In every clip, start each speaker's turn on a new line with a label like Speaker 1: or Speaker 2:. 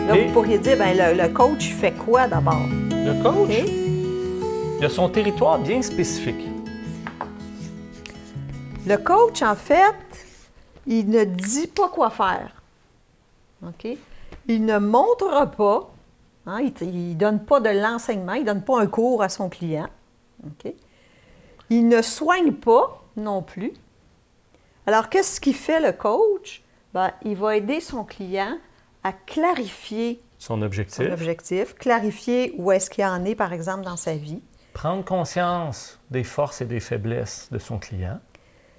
Speaker 1: Là, vous pourriez dire, bien, le coach fait quoi d'abord?
Speaker 2: Le coach,
Speaker 1: OK?
Speaker 2: il a son territoire bien spécifique.
Speaker 1: Le coach, en fait, il ne dit pas quoi faire. OK? Il ne montre pas, hein, il ne donne pas de l'enseignement, il ne donne pas un cours à son client. OK? Il ne soigne pas non plus. Alors, qu'est-ce qu'il fait le coach? Bien, il va aider son client à clarifier
Speaker 2: Son objectif.
Speaker 1: clarifier où est-ce qu'il en est, par exemple, dans sa vie.
Speaker 2: Prendre conscience des forces et des faiblesses de son client.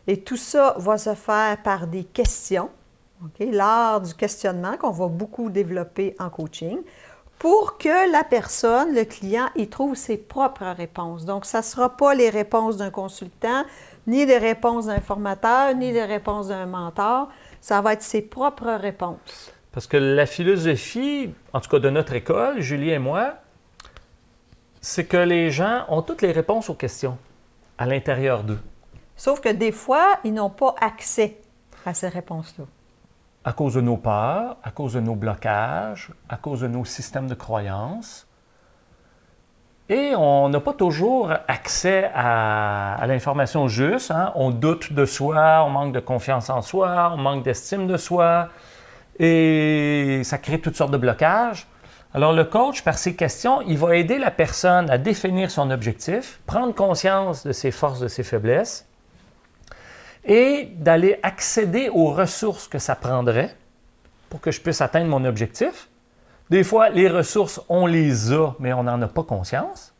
Speaker 1: Et tout ça va se faire par des questions, okay? L'art du questionnement qu'on va beaucoup développer en coaching, pour que la personne, le client, y trouve ses propres réponses. Donc, ça ne sera pas les réponses d'un consultant, ni les réponses d'un formateur, ni les réponses d'un mentor. Ça va être ses propres réponses.
Speaker 2: Parce que la philosophie, en tout cas de notre école, Julie et moi, c'est que les gens ont toutes les réponses aux questions à l'intérieur d'eux.
Speaker 1: Sauf que des fois, ils n'ont pas accès à ces réponses-là.
Speaker 2: À cause de nos peurs, à cause de nos blocages, à cause de nos systèmes de croyances. Et on n'a pas toujours accès à l'information juste. Hein? On doute de soi, on manque de confiance en soi, on manque d'estime de soi. Et ça crée toutes sortes de blocages. Alors le coach, par ses questions, il va aider la personne à définir son objectif, prendre conscience de ses forces, de ses faiblesses, et d'aller accéder aux ressources que ça prendrait pour que je puisse atteindre mon objectif. Des fois, les ressources, on les a, mais on n'en a pas conscience.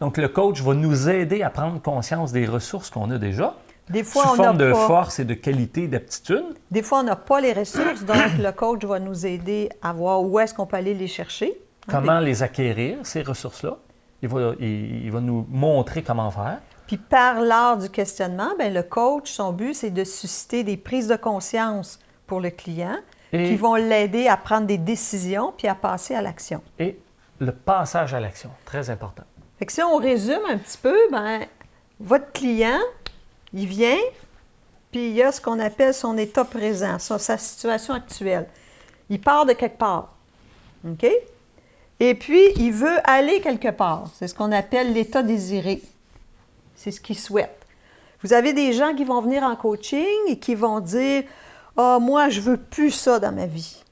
Speaker 2: Donc, le coach va nous aider à prendre conscience des ressources qu'on a déjà,
Speaker 1: Des fois,
Speaker 2: sous
Speaker 1: on n'a
Speaker 2: forme de
Speaker 1: pas.
Speaker 2: force et de qualité, d'aptitude.
Speaker 1: Des fois, on n'a pas les ressources, donc le coach va nous aider à voir où est-ce qu'on peut aller les chercher.
Speaker 2: Comment les acquérir, ces ressources-là. Il va nous montrer comment faire.
Speaker 1: Puis par l'art du questionnement, bien, le coach, son but, c'est de susciter des prises de conscience pour le client qui vont l'aider à prendre des décisions puis à passer à l'action.
Speaker 2: Et le passage à l'action, très important.
Speaker 1: Fait que si on résume un petit peu, bien, votre client, il vient, puis il y a ce qu'on appelle son état présent, sa situation actuelle. Il part de quelque part, OK? Et puis, il veut aller quelque part. C'est ce qu'on appelle l'état désiré. C'est ce qu'il souhaite. Vous avez des gens qui vont venir en coaching et qui vont dire « Ah, moi, je veux plus ça dans ma vie.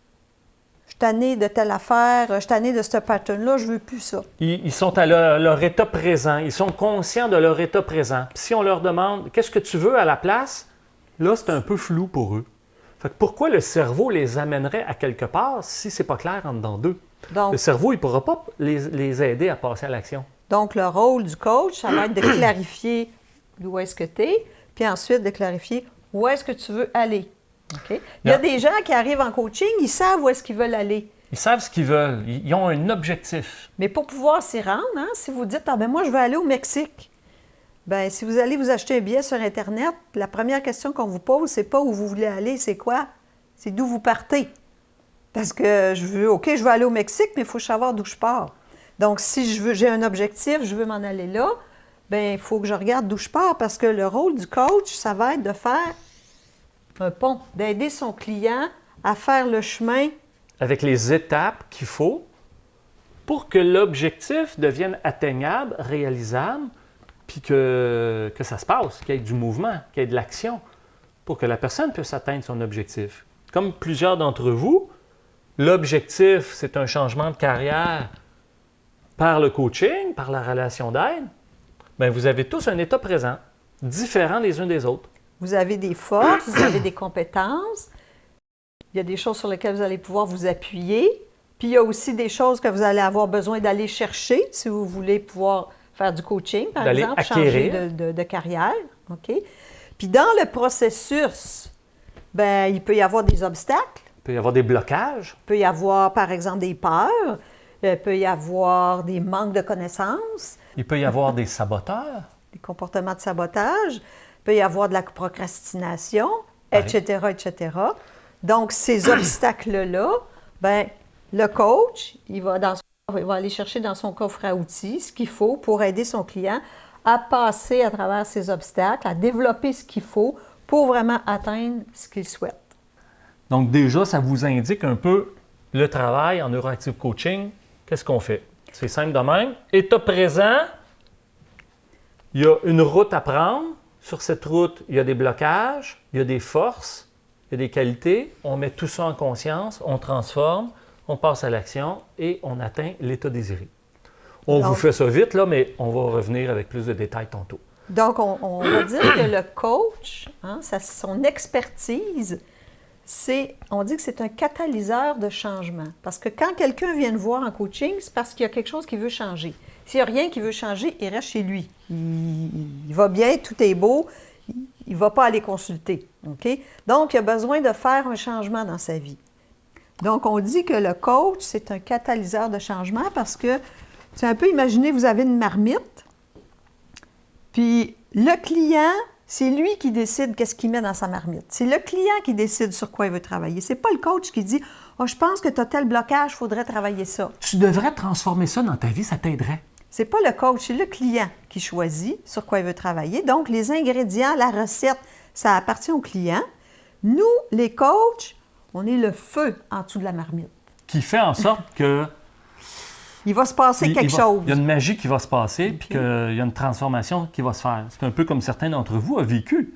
Speaker 1: Je suis tanné de telle affaire, je suis tanné de ce pattern-là, je veux plus ça. »
Speaker 2: Ils sont à leur état présent. Ils sont conscients de leur état présent. Puis si on leur demande « Qu'est-ce que tu veux à la place? » Là, c'est un peu flou pour eux. Fait que pourquoi le cerveau les amènerait à quelque part si c'est pas clair en dedans d'eux?
Speaker 1: Donc,
Speaker 2: Le cerveau, il ne pourra pas les aider à passer à l'action.
Speaker 1: Donc, le rôle du coach, ça va être de clarifier où est-ce que tu es, puis ensuite de clarifier où est-ce que tu veux aller. OK? Il y a des gens qui arrivent en coaching, ils savent où est-ce qu'ils veulent aller.
Speaker 2: Ils savent ce qu'ils veulent. Ils ont un objectif.
Speaker 1: Mais pour pouvoir s'y rendre, hein, si vous dites « Ah ben moi, je veux aller au Mexique », bien, si vous allez vous acheter un billet sur Internet, la première question qu'on vous pose, c'est pas où vous voulez aller, c'est quoi? C'est d'où vous partez. Parce que je veux aller au Mexique, mais il faut savoir d'où je pars. Donc, si j'ai un objectif, je veux m'en aller là, bien, il faut que je regarde d'où je pars parce que le rôle du coach, ça va être de faire un pont, d'aider son client à faire le chemin.
Speaker 2: Avec les étapes qu'il faut pour que l'objectif devienne atteignable, réalisable, puis que ça se passe, qu'il y ait du mouvement, qu'il y ait de l'action, pour que la personne puisse atteindre son objectif. Comme plusieurs d'entre vous, l'objectif, c'est un changement de carrière par le coaching, par la relation d'aide. Bien, vous avez tous un état présent, différent les uns des autres.
Speaker 1: Vous avez des forces, vous avez des compétences. Il y a des choses sur lesquelles vous allez pouvoir vous appuyer. Puis il y a aussi des choses que vous allez avoir besoin d'aller chercher si vous voulez pouvoir faire du coaching, par exemple,
Speaker 2: acquérir.
Speaker 1: changer de carrière. OK? Puis dans le processus, bien, il peut y avoir des obstacles.
Speaker 2: Il peut y avoir des blocages.
Speaker 1: Il peut y avoir, par exemple, des peurs. Il peut y avoir des manques de connaissances.
Speaker 2: Il peut y avoir des saboteurs.
Speaker 1: Des comportements de sabotage. Il peut y avoir de la procrastination,
Speaker 2: Oui.
Speaker 1: etc., etc. Donc, ces obstacles-là, bien, le coach, il va aller chercher dans son coffre à outils ce qu'il faut pour aider son client à passer à travers ces obstacles, à développer ce qu'il faut pour vraiment atteindre ce qu'il souhaite.
Speaker 2: Donc déjà, ça vous indique un peu le travail en Neuroactive Coaching, qu'est-ce qu'on fait? C'est simple de même. État présent, il y a une route à prendre. Sur cette route, il y a des blocages, il y a des forces, il y a des qualités. On met tout ça en conscience, on transforme, on passe à l'action et on atteint l'état désiré. On vous fait ça vite, là, mais on va revenir avec plus de détails tantôt.
Speaker 1: Donc, on va dire que le coach, son expertise, on dit que c'est un catalyseur de changement. Parce que quand quelqu'un vient nous voir en coaching, c'est parce qu'il y a quelque chose qu'il veut changer. S'il n'y a rien qui veut changer, il reste chez lui. Il va bien, tout est beau, il ne va pas aller consulter. Okay? Donc, il a besoin de faire un changement dans sa vie. Donc, on dit que le coach, c'est un catalyseur de changement parce que, c'est un peu, imaginez, vous avez une marmite, puis le client, c'est lui qui décide qu'est-ce qu'il met dans sa marmite. C'est le client qui décide sur quoi il veut travailler. C'est pas le coach qui dit « Oh, je pense que tu as tel blocage, il faudrait travailler ça. »
Speaker 2: Tu devrais transformer ça dans ta vie, ça t'aiderait.
Speaker 1: C'est pas le coach, c'est le client qui choisit sur quoi il veut travailler. Donc, les ingrédients, la recette, ça appartient au client. Nous, les coachs, on est le feu en dessous de la marmite.
Speaker 2: Qui fait en sorte que...
Speaker 1: Il va se passer quelque chose.
Speaker 2: Il y a une magie qui va se passer, puis qu'il y a une transformation qui va se faire. C'est un peu comme certains d'entre vous ont vécu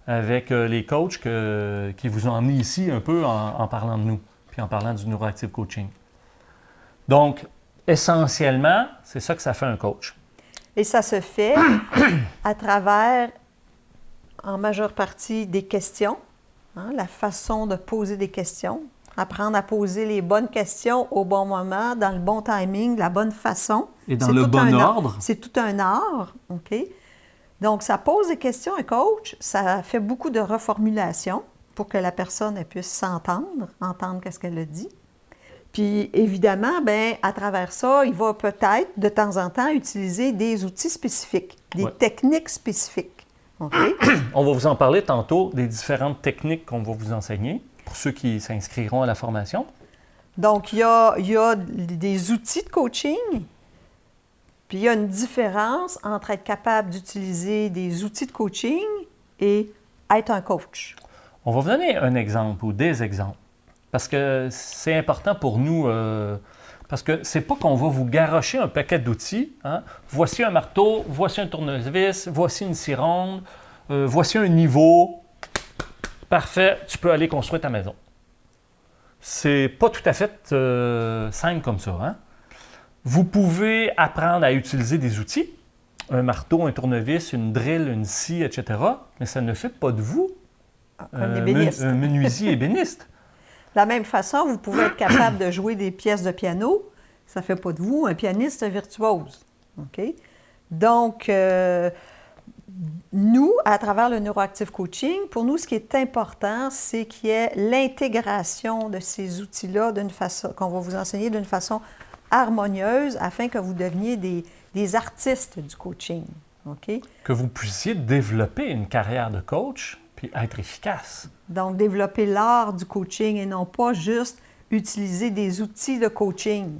Speaker 2: avec les coachs qui vous ont amené ici un peu en parlant de nous, puis en parlant du Neuroactive Coaching. Donc, essentiellement, c'est ça que ça fait un coach.
Speaker 1: Et ça se fait à travers, en majeure partie, des questions, la façon de poser des questions. Apprendre à poser les bonnes questions au bon moment, dans le bon timing, de la bonne façon.
Speaker 2: Et dans le bon ordre.
Speaker 1: C'est tout un art, OK? Donc, ça pose des questions, un coach. Ça fait beaucoup de reformulation pour que la personne elle puisse s'entendre, entendre qu'est-ce qu'elle a dit. Puis, évidemment, bien, à travers ça, il va peut-être, de temps en temps, utiliser des outils spécifiques, des techniques spécifiques. OK?
Speaker 2: On va vous en parler tantôt, des différentes techniques qu'on va vous enseigner. Pour ceux qui s'inscriront à la formation.
Speaker 1: Donc, il y a des outils de coaching, puis il y a une différence entre être capable d'utiliser des outils de coaching et être un coach.
Speaker 2: On va vous donner un exemple ou des exemples, parce que c'est important pour nous, parce que c'est pas qu'on va vous garrocher un paquet d'outils. Voici un marteau, voici un tournevis, voici une scie ronde, voici un niveau. Parfait, tu peux aller construire ta maison. C'est pas tout à fait simple comme ça. Vous pouvez apprendre à utiliser des outils, un marteau, un tournevis, une drill, une scie, etc., mais ça ne fait pas de vous un menuisier ébéniste.
Speaker 1: De la même façon, vous pouvez être capable de jouer des pièces de piano, ça ne fait pas de vous un pianiste virtuose. OK? Donc, nous, à travers le Neuroactive Coaching, pour nous, ce qui est important, c'est qu'il y ait l'intégration de ces outils-là d'une façon, qu'on va vous enseigner d'une façon harmonieuse afin que vous deveniez des artistes du coaching. OK?
Speaker 2: Que vous puissiez développer une carrière de coach puis être efficace.
Speaker 1: Donc, développer l'art du coaching et non pas juste utiliser des outils de coaching.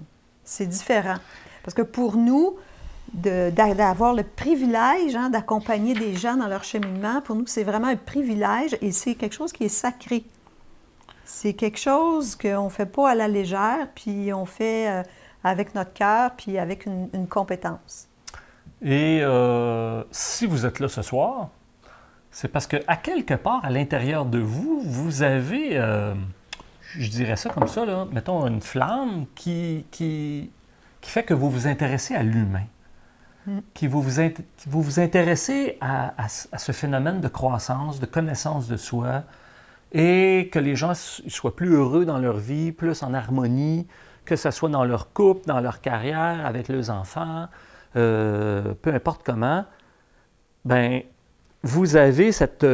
Speaker 1: C'est différent. Parce que pour nous, d'avoir le privilège d'accompagner des gens dans leur cheminement, pour nous, c'est vraiment un privilège et c'est quelque chose qui est sacré. C'est quelque chose qu'on ne fait pas à la légère, puis on fait avec notre cœur, puis avec une compétence.
Speaker 2: Et si vous êtes là ce soir, c'est parce qu'à quelque part, à l'intérieur de vous, vous avez, je dirais ça comme ça, là, mettons une flamme qui fait que vous vous intéressez à l'humain. Que vous vous intéressez à ce phénomène de croissance, de connaissance de soi, et que les gens soient plus heureux dans leur vie, plus en harmonie, que ce soit dans leur couple, dans leur carrière, avec leurs enfants, peu importe comment, bien, vous avez cette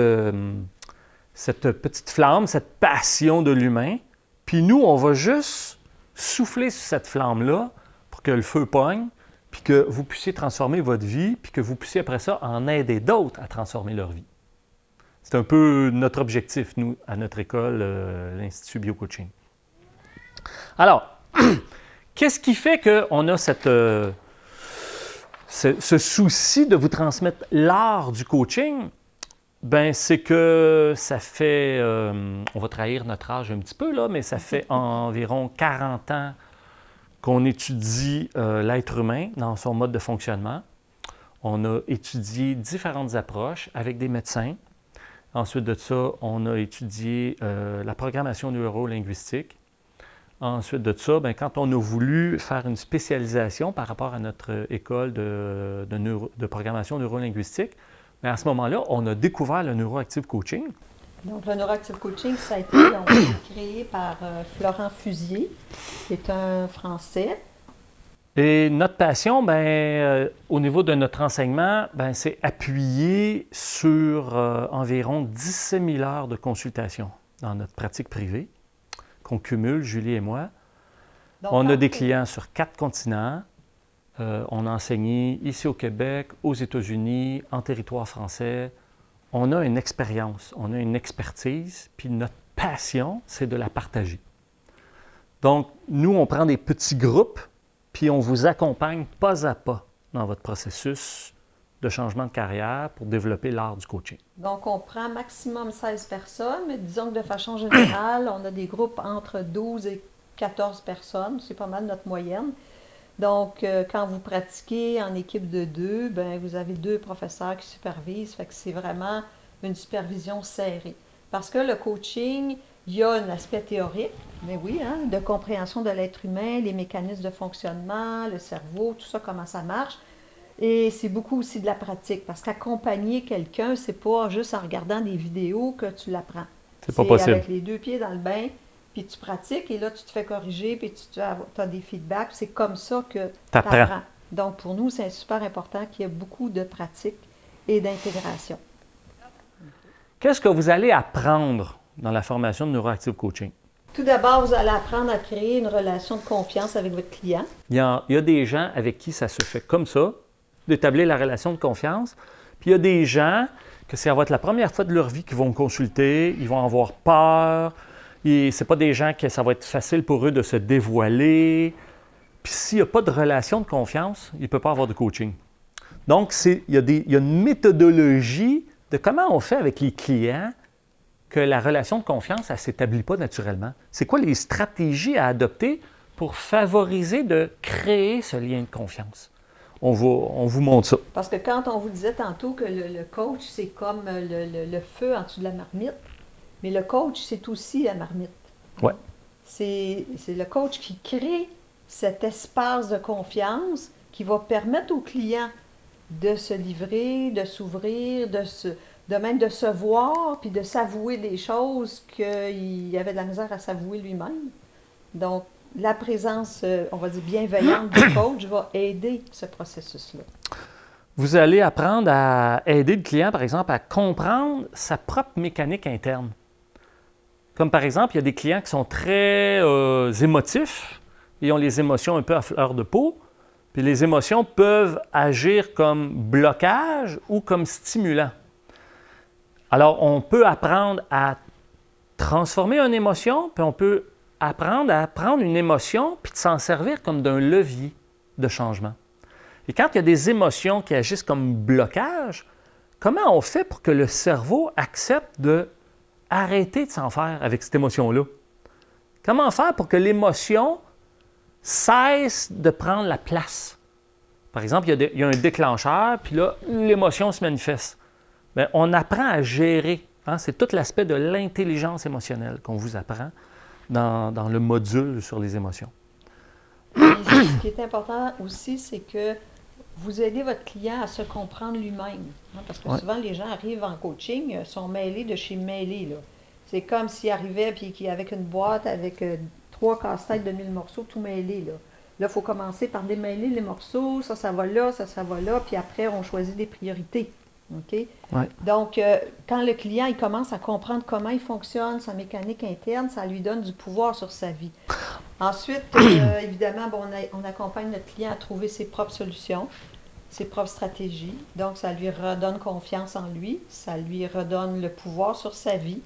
Speaker 2: petite flamme, cette passion de l'humain, puis nous, on va juste souffler sur cette flamme-là pour que le feu pogne, puis que vous puissiez transformer votre vie, puis que vous puissiez après ça en aider d'autres à transformer leur vie. C'est un peu notre objectif, nous, à notre école, l'Institut BioCoaching. Alors, qu'est-ce qui fait qu'on a ce souci de vous transmettre l'art du coaching? Ben, c'est que ça fait, on va trahir notre âge un petit peu, là, mais ça fait environ 40 ans qu'on étudie l'être humain dans son mode de fonctionnement. On a étudié différentes approches avec des médecins. Ensuite de ça, on a étudié la programmation neurolinguistique. Ensuite de ça, bien, quand on a voulu faire une spécialisation par rapport à notre école de programmation neurolinguistique, bien, à ce moment-là, on a découvert le Neuroactive Coaching.
Speaker 1: Donc, le Neuroactive Coaching, ça a été créé par Florent Fusier, qui est un Français.
Speaker 2: Et notre passion, bien, au niveau de notre enseignement, bien, c'est appuyé sur environ 17 000 heures de consultation dans notre pratique privée, qu'on cumule, Julie et moi. Donc, on a des clients sur 4 continents. On a enseigné ici au Québec, aux États-Unis, en territoire français. On a une expérience, on a une expertise, puis notre passion, c'est de la partager. Donc, nous, on prend des petits groupes, puis on vous accompagne pas à pas dans votre processus de changement de carrière pour développer l'art du coaching.
Speaker 1: Donc, on prend maximum 16 personnes, mais disons que de façon générale, on a des groupes entre 12 et 14 personnes. C'est pas mal notre moyenne. Donc, quand vous pratiquez en équipe de 2, bien, vous avez 2 professeurs qui supervisent. Fait que c'est vraiment une supervision serrée. Parce que le coaching, il y a un aspect théorique, mais oui, hein, de compréhension de l'être humain, les mécanismes de fonctionnement, le cerveau, tout ça, comment ça marche. Et c'est beaucoup aussi de la pratique, parce qu'accompagner quelqu'un, c'est pas juste en regardant des vidéos que tu l'apprends.
Speaker 2: C'est pas possible.
Speaker 1: Avec les 2 pieds dans le bain, puis tu pratiques, et là, tu te fais corriger, puis tu as des feedbacks. C'est comme ça que tu apprends. Donc, pour nous, c'est super important qu'il y ait beaucoup de pratique et d'intégration.
Speaker 2: Qu'est-ce que vous allez apprendre dans la formation de Neuroactive Coaching?
Speaker 1: Tout d'abord, vous allez apprendre à créer une relation de confiance avec votre client.
Speaker 2: Il y a des gens avec qui ça se fait comme ça, d'établir la relation de confiance. Puis il y a des gens que ça va être la première fois de leur vie qu'ils vont consulter, ils vont avoir peur. Et c'est pas des gens que ça va être facile pour eux de se dévoiler. Puis s'il n'y a pas de relation de confiance, il ne peut pas avoir de coaching. Donc, il y a une méthodologie de comment on fait avec les clients que la relation de confiance, elle ne s'établit pas naturellement. C'est quoi les stratégies à adopter pour favoriser de créer ce lien de confiance? On vous montre ça.
Speaker 1: Parce que quand on vous disait tantôt que le coach, c'est comme le feu en dessous de la marmite, mais le coach, c'est aussi la marmite.
Speaker 2: Oui.
Speaker 1: C'est le coach qui crée cet espace de confiance qui va permettre au client de se livrer, de s'ouvrir, de même de se voir, puis de s'avouer des choses qu'il avait de la misère à s'avouer lui-même. Donc, la présence, on va dire, bienveillante du coach va aider ce processus-là.
Speaker 2: Vous allez apprendre à aider le client, par exemple, à comprendre sa propre mécanique interne. Comme par exemple, il y a des clients qui sont très émotifs et ont les émotions un peu à fleur de peau. Puis les émotions peuvent agir comme blocage ou comme stimulant. Alors, on peut apprendre à transformer une émotion, puis on peut apprendre à prendre une émotion puis de s'en servir comme d'un levier de changement. Et quand il y a des émotions qui agissent comme blocage, comment on fait pour que le cerveau accepte de arrêter de s'en faire avec cette émotion-là? Comment faire pour que l'émotion cesse de prendre la place? Par exemple, il y a un déclencheur, puis là, l'émotion se manifeste. Bien, on apprend à gérer. Hein? C'est tout l'aspect de l'intelligence émotionnelle qu'on vous apprend dans le module sur les émotions.
Speaker 1: Et ce qui est important aussi, c'est que vous aidez votre client à se comprendre lui-même. Hein? Parce que souvent, les gens arrivent en coaching, sont mêlés de chez mêlés. Là. C'est comme s'ils arrivaient puis avec une boîte avec 3 casse-têtes de 1000 morceaux, tout mêlés. Là, il faut commencer par démêler les morceaux. Ça va là, ça va là. Puis après, on choisit des priorités. OK?
Speaker 2: Ouais.
Speaker 1: Donc, quand le client il commence à comprendre comment il fonctionne, sa mécanique interne, ça lui donne du pouvoir sur sa vie. Ensuite, évidemment, on accompagne notre client à trouver ses propres solutions, ses propres stratégies. Donc, ça lui redonne confiance en lui, ça lui redonne le pouvoir sur sa vie.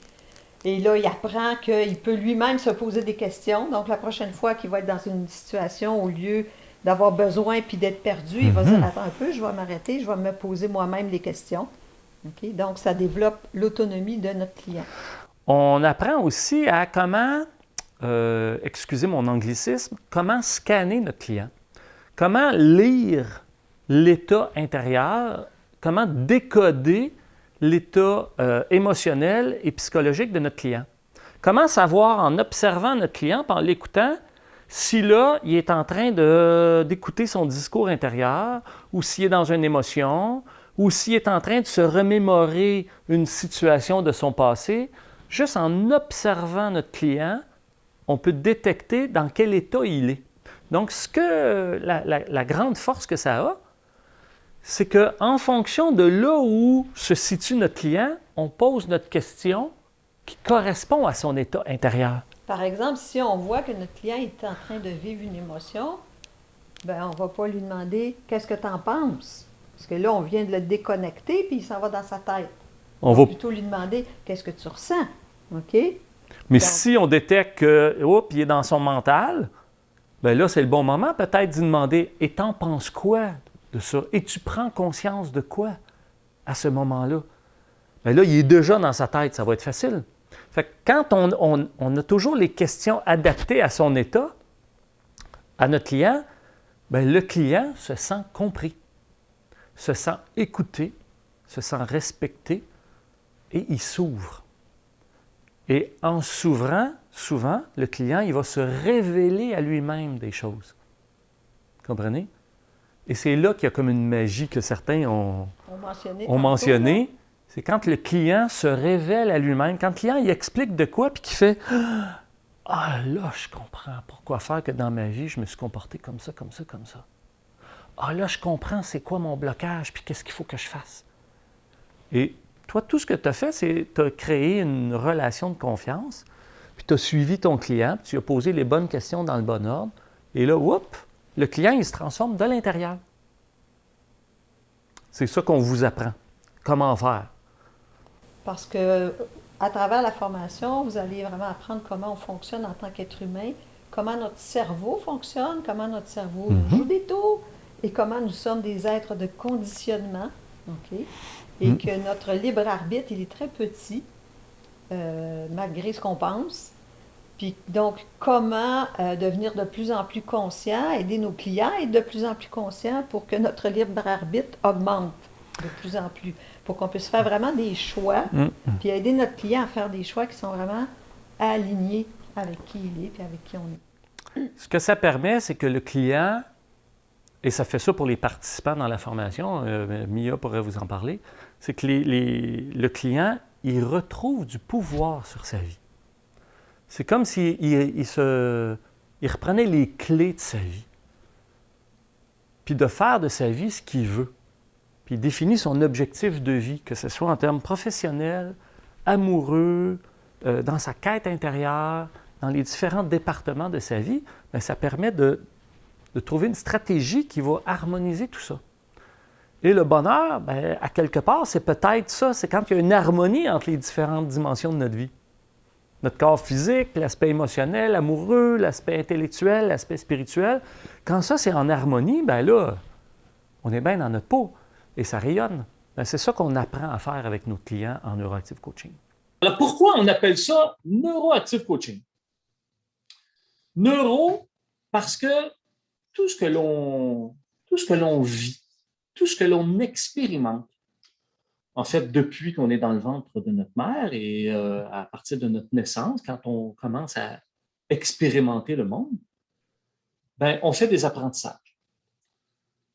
Speaker 1: Et là, il apprend qu'il peut lui-même se poser des questions. Donc, la prochaine fois qu'il va être dans une situation, au lieu d'avoir besoin puis d'être perdu, il va dire, attends un peu, je vais m'arrêter, je vais me poser moi-même les questions. OK? Donc, ça développe l'autonomie de notre client.
Speaker 2: On apprend aussi à comment, excusez mon anglicisme, comment scanner notre client. Comment lire l'état intérieur, comment décoder l'état émotionnel et psychologique de notre client. Comment savoir, en observant notre client, en l'écoutant, si là, il est en train d'écouter son discours intérieur, ou s'il est dans une émotion, ou s'il est en train de se remémorer une situation de son passé. Juste en observant notre client, on peut détecter dans quel état il est. Donc, la grande force que ça a, c'est qu'en fonction de là où se situe notre client, on pose notre question qui correspond à son état intérieur.
Speaker 1: Par exemple, si on voit que notre client est en train de vivre une émotion, bien, on ne va pas lui demander « Qu'est-ce que tu en penses? » Parce que là, on vient de le déconnecter, puis il s'en va dans sa tête. On va plutôt lui demander « Qu'est-ce que tu ressens? » OK?
Speaker 2: Mais
Speaker 1: donc,
Speaker 2: si on détecte qu'il est dans son mental, bien là, c'est le bon moment peut-être d'y demander « Et t'en penses quoi de ça? Et tu prends conscience de quoi à ce moment-là? » Bien là, il est déjà dans sa tête, ça va être facile. Fait que quand on a toujours les questions adaptées à son état, à notre client, bien, le client se sent compris, se sent écouté, se sent respecté et il s'ouvre. Et en s'ouvrant, souvent, le client, il va se révéler à lui-même des choses. Comprenez? Et c'est là qu'il y a comme une magie que certains ont mentionné. C'est quand le client se révèle à lui-même, quand le client il explique de quoi, puis qu'il fait « Ah là, je comprends pourquoi faire que dans ma vie, je me suis comporté comme ça, comme ça, comme ça. Ah là, je comprends c'est quoi mon blocage, puis qu'est-ce qu'il faut que je fasse. » Et toi, tout ce que tu as fait, c'est tu as créé une relation de confiance, puis tu as suivi ton client, puis tu as posé les bonnes questions dans le bon ordre, et là, whoop, le client, il se transforme de l'intérieur. C'est ça qu'on vous apprend. Comment faire.
Speaker 1: Parce que à travers la formation, vous allez vraiment apprendre comment on fonctionne en tant qu'être humain, comment notre cerveau fonctionne, comment notre cerveau joue des tours et comment nous sommes des êtres de conditionnement, OK? Et que notre libre arbitre, il est très petit, malgré ce qu'on pense. Puis donc, comment devenir de plus en plus conscient, aider nos clients à être de plus en plus conscients pour que notre libre arbitre augmente de plus en plus, pour qu'on puisse faire vraiment des choix, puis aider notre client à faire des choix qui sont vraiment alignés avec qui il est et avec qui on est.
Speaker 2: Ce que ça permet, c'est que le client, et ça fait ça pour les participants dans la formation, Mia pourrait vous en parler, c'est que le client, il retrouve du pouvoir sur sa vie. C'est comme s'il il reprenait les clés de sa vie, puis de faire de sa vie ce qu'il veut. Puis il définit son objectif de vie, que ce soit en termes professionnels, amoureux, dans sa quête intérieure, dans les différents départements de sa vie, bien, ça permet de trouver une stratégie qui va harmoniser tout ça. Et le bonheur, bien, à quelque part, c'est peut-être ça, c'est quand il y a une harmonie entre les différentes dimensions de notre vie. Notre corps physique, l'aspect émotionnel, amoureux, l'aspect intellectuel, l'aspect spirituel. Quand ça, c'est en harmonie, bien là, on est bien dans notre peau. Et ça rayonne. Bien, c'est ça qu'on apprend à faire avec nos clients en Neuroactive Coaching.
Speaker 3: Alors, pourquoi on appelle ça Neuroactive Coaching? Neuro, parce que tout ce que l'on vit, tout ce que l'on expérimente, en fait, depuis qu'on est dans le ventre de notre mère et à partir de notre naissance, quand on commence à expérimenter le monde, ben, on fait des apprentissages.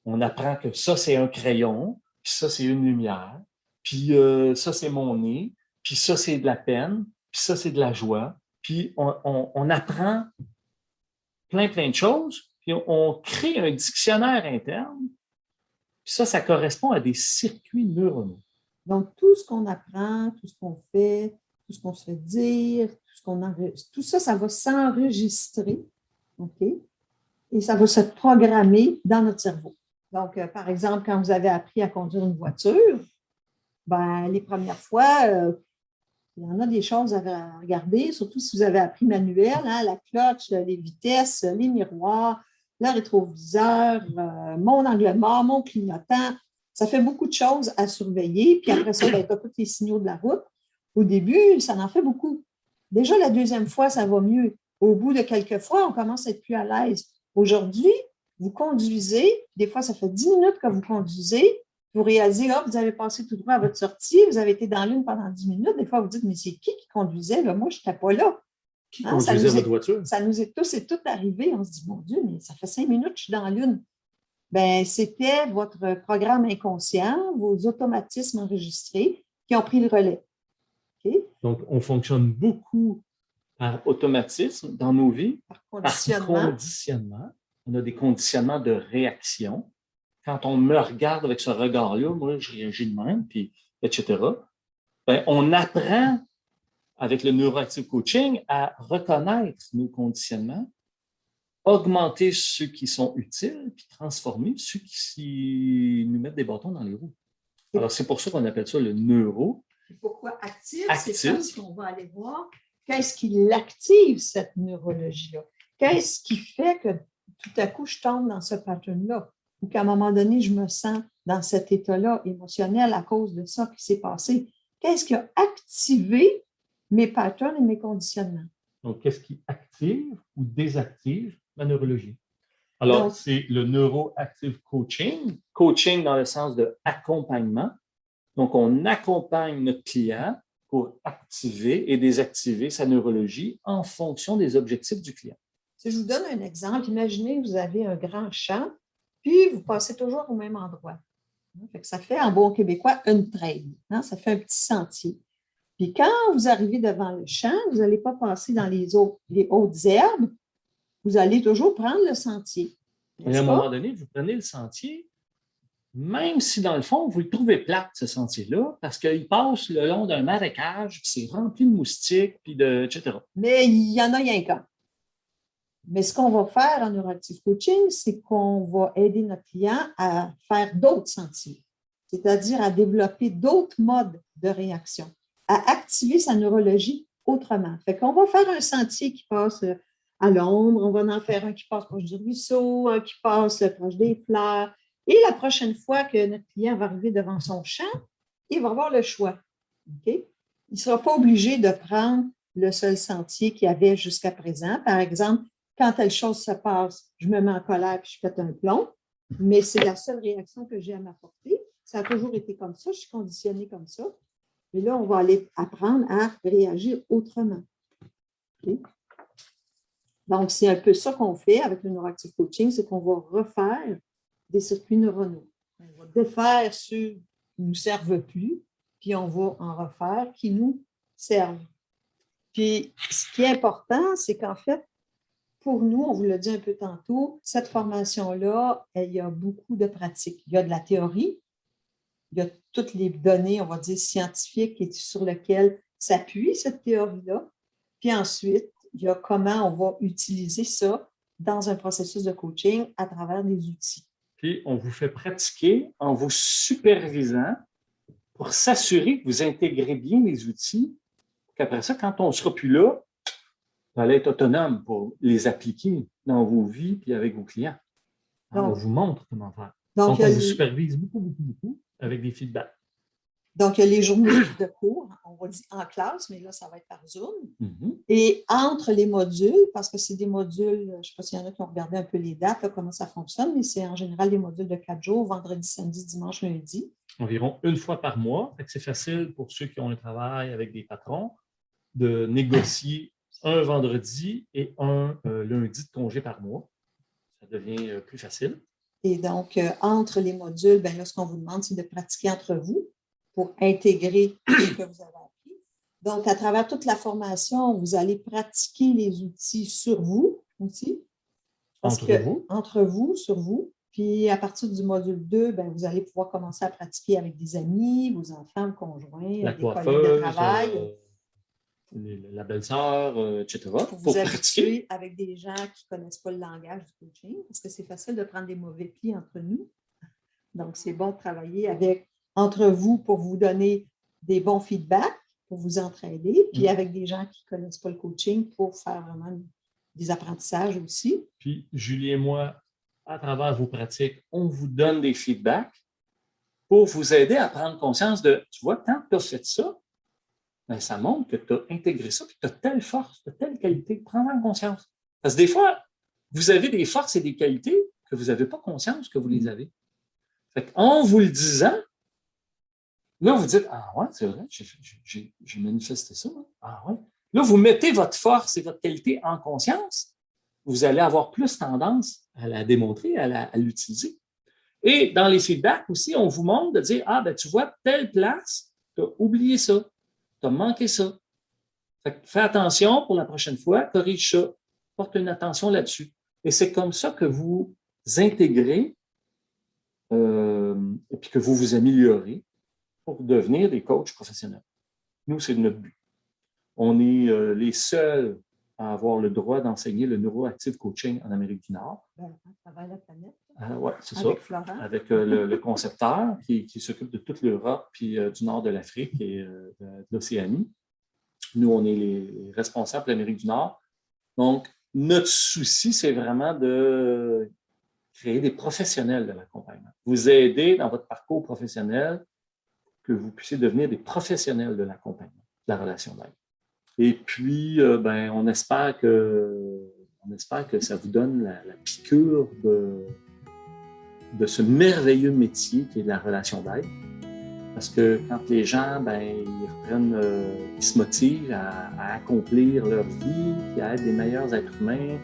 Speaker 3: On apprend que ça, c'est un crayon, puis ça, c'est une lumière, puis ça, c'est mon nez, puis ça, c'est de la peine, puis ça, c'est de la joie. Puis on apprend plein de choses, puis on crée un dictionnaire interne, puis ça correspond à des circuits neuronaux.
Speaker 1: Donc, tout ce qu'on apprend, tout ce qu'on fait, tout ce qu'on se fait dire, tout ça, ça va s'enregistrer, OK? Et ça va se programmer dans notre cerveau. Donc, par exemple, quand vous avez appris à conduire une voiture, ben, les premières fois, il y en a des choses à regarder, surtout si vous avez appris manuel, hein, la cloche, les vitesses, les miroirs, le rétroviseur, mon angle mort, mon clignotant.
Speaker 4: Ça fait beaucoup de choses à surveiller. Puis après ça, ben, tu as tous les signaux de la route. Au début, ça en fait beaucoup. Déjà, la deuxième fois, ça va mieux. Au bout de quelques fois, on commence à être plus à l'aise. Aujourd'hui, vous conduisez, des fois, ça fait 10 minutes que vous conduisez, vous réalisez, vous avez passé tout droit à votre sortie, vous avez été dans l'une pendant 10 minutes. Des fois, vous dites, mais c'est qui conduisait? Là? Moi, je n'étais pas là.
Speaker 3: Qui conduisait votre voiture?
Speaker 4: Ça nous est tous et toutes arrivé. On se dit, mon Dieu, mais ça fait 5 minutes que je suis dans l'une. Ben, c'était votre programme inconscient, vos automatismes enregistrés qui ont pris le relais. Okay?
Speaker 3: Donc, on fonctionne beaucoup par automatisme dans nos vies,
Speaker 4: par conditionnement.
Speaker 3: On a des conditionnements de réaction. Quand on me regarde avec ce regard-là, moi, je réagis de même, puis etc. Ben, on apprend avec le neuroactive coaching à reconnaître nos conditionnements, augmenter ceux qui sont utiles, puis transformer ceux qui nous mettent des bâtons dans les roues. Alors, c'est pour ça qu'on appelle ça le neuro.
Speaker 4: Pourquoi actif? C'est parce qu'on va aller voir qu'est-ce qui l'active, cette neurologie-là. Qu'est-ce qui fait que tout à coup, je tombe dans ce pattern-là? Ou qu'à un moment donné, je me sens dans cet état-là émotionnel à cause de ça qui s'est passé. Qu'est-ce qui a activé mes patterns et mes conditionnements?
Speaker 3: Donc, qu'est-ce qui active ou désactive la neurologie? Alors, c'est le neuroactive coaching. Coaching dans le sens de accompagnement. Donc, on accompagne notre client pour activer et désactiver sa neurologie en fonction des objectifs du client.
Speaker 4: Si je vous donne un exemple, imaginez que vous avez un grand champ, puis vous passez toujours au même endroit. Ça fait, en bon québécois, une traîne. Ça fait un petit sentier. Puis quand vous arrivez devant le champ, vous n'allez pas passer dans les hautes herbes, vous allez toujours prendre le sentier.
Speaker 3: Et à un moment donné, vous prenez le sentier, même si dans le fond, vous le trouvez plate, ce sentier-là, parce qu'il passe le long d'un marécage, puis c'est rempli de moustiques, puis etc.
Speaker 4: Mais il y en a rien qu'un. Mais ce qu'on va faire en neuroactive coaching, c'est qu'on va aider notre client à faire d'autres sentiers, c'est-à-dire à développer d'autres modes de réaction, à activer sa neurologie autrement. Fait qu'on va faire un sentier qui passe à l'ombre, on va en faire un qui passe proche du ruisseau, un qui passe proche des fleurs. Et la prochaine fois que notre client va arriver devant son champ, il va avoir le choix. Okay? Il ne sera pas obligé de prendre le seul sentier qu'il avait jusqu'à présent. Par exemple, quand telle chose se passe, je me mets en colère et je pète un plomb, mais c'est la seule réaction que j'ai à m'apporter. Ça a toujours été comme ça, je suis conditionnée comme ça. Et là, on va aller apprendre à réagir autrement. Okay? Donc, c'est un peu ça qu'on fait avec le neuroactive coaching, c'est qu'on va refaire des circuits neuronaux. On va défaire ceux qui ne nous servent plus, puis on va en refaire qui nous servent. Puis, ce qui est important, c'est qu'en fait, pour nous, on vous l'a dit un peu tantôt, cette formation-là, il y a beaucoup de pratiques. Il y a de la théorie, il y a toutes les données, on va dire, scientifiques sur lesquelles s'appuie cette théorie-là. Puis ensuite, il y a comment on va utiliser ça dans un processus de coaching à travers des outils.
Speaker 3: Puis, on vous fait pratiquer en vous supervisant pour s'assurer que vous intégrez bien les outils, qu'après ça, quand on ne sera plus là, vous allez être autonome pour les appliquer dans vos vies puis avec vos clients. Alors, on vous montre comment faire. Donc on vous supervise beaucoup avec des feedbacks.
Speaker 4: Donc, il y a les journées de cours, on va dire en classe, mais là, ça va être par Zoom.
Speaker 3: Mm-hmm.
Speaker 4: Et entre les modules, parce que c'est des modules, je ne sais pas s'il y en a qui ont regardé un peu les dates, là, comment ça fonctionne, mais c'est en général des modules de 4 jours, vendredi, samedi, dimanche, lundi.
Speaker 3: Environ une fois par mois. C'est facile pour ceux qui ont un travail avec des patrons de négocier un vendredi et un lundi de congé par mois. Ça devient plus facile.
Speaker 4: Et donc, entre les modules, là, ce qu'on vous demande, c'est de pratiquer entre vous pour intégrer ce que vous avez appris. Donc, à travers toute la formation, vous allez pratiquer les outils sur vous aussi. Entre vous, sur vous. Puis, à partir du module 2, vous allez pouvoir commencer à pratiquer avec des amis, vos enfants, vos conjoints, des collègues de travail.
Speaker 3: La belle-sœur, etc.
Speaker 4: Pour vous habituer avec des gens qui ne connaissent pas le langage du coaching, parce que c'est facile de prendre des mauvais plis entre nous. Donc, c'est bon de travailler entre vous pour vous donner des bons feedbacks, pour vous entraider, puis avec des gens qui ne connaissent pas le coaching pour faire vraiment des apprentissages aussi.
Speaker 3: Puis, Julie et moi, à travers vos pratiques, on vous donne des feedbacks pour vous aider à prendre conscience de, tu vois, quand tu as fait ça, ben, ça montre que tu as intégré ça, que tu as telle force, tu as telle qualité. Prends-en conscience. Parce que des fois, vous avez des forces et des qualités que vous n'avez pas conscience que vous les avez. Fait qu'en vous le disant, là, vous dites, ah ouais, c'est vrai, j'ai manifesté ça. Hein? Ah ouais. Là, vous mettez votre force et votre qualité en conscience, vous allez avoir plus tendance à la démontrer, à l'utiliser. Et dans les feedbacks aussi, on vous montre de dire, ah ben tu vois, telle place, tu as oublié ça, tu as manqué ça. Fait que fais attention pour la prochaine fois, corrige ça, porte une attention là-dessus. Et c'est comme ça que vous intégrez et puis que vous vous améliorez pour devenir des coachs professionnels. Nous, c'est notre but. On est les seuls à avoir le droit d'enseigner le neuroactive coaching en Amérique du Nord.
Speaker 4: À travers la planète.
Speaker 3: Oui, c'est ça.
Speaker 4: Avec Florent.
Speaker 3: Avec le concepteur qui s'occupe de toute l'Europe puis du nord de l'Afrique et de l'Océanie. Nous, on est les responsables de l'Amérique du Nord. Donc, notre souci, c'est vraiment de créer des professionnels de l'accompagnement. Vous aider dans votre parcours professionnel que vous puissiez devenir des professionnels de l'accompagnement, de la relation d'aide. Et puis, ben, on espère que ça vous donne la piqûre de ce merveilleux métier qui est la relation d'aide. Parce que quand les gens, ben, ils se motivent à accomplir leur vie, puis à être des meilleurs êtres humains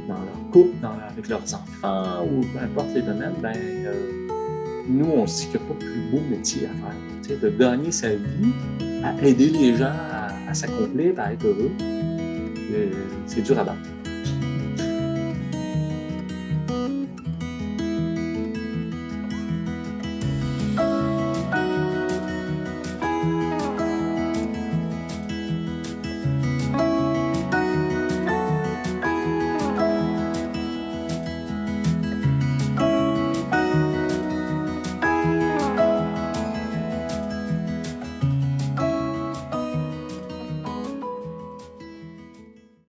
Speaker 3: dans leur couple, avec leurs enfants ou peu importe les domaines, ben, nous, on se dit qu'il n'y a pas plus beau métier à faire. Tu sais, de gagner sa vie, à aider les gens à s'accomplir, à être heureux, c'est dur à battre.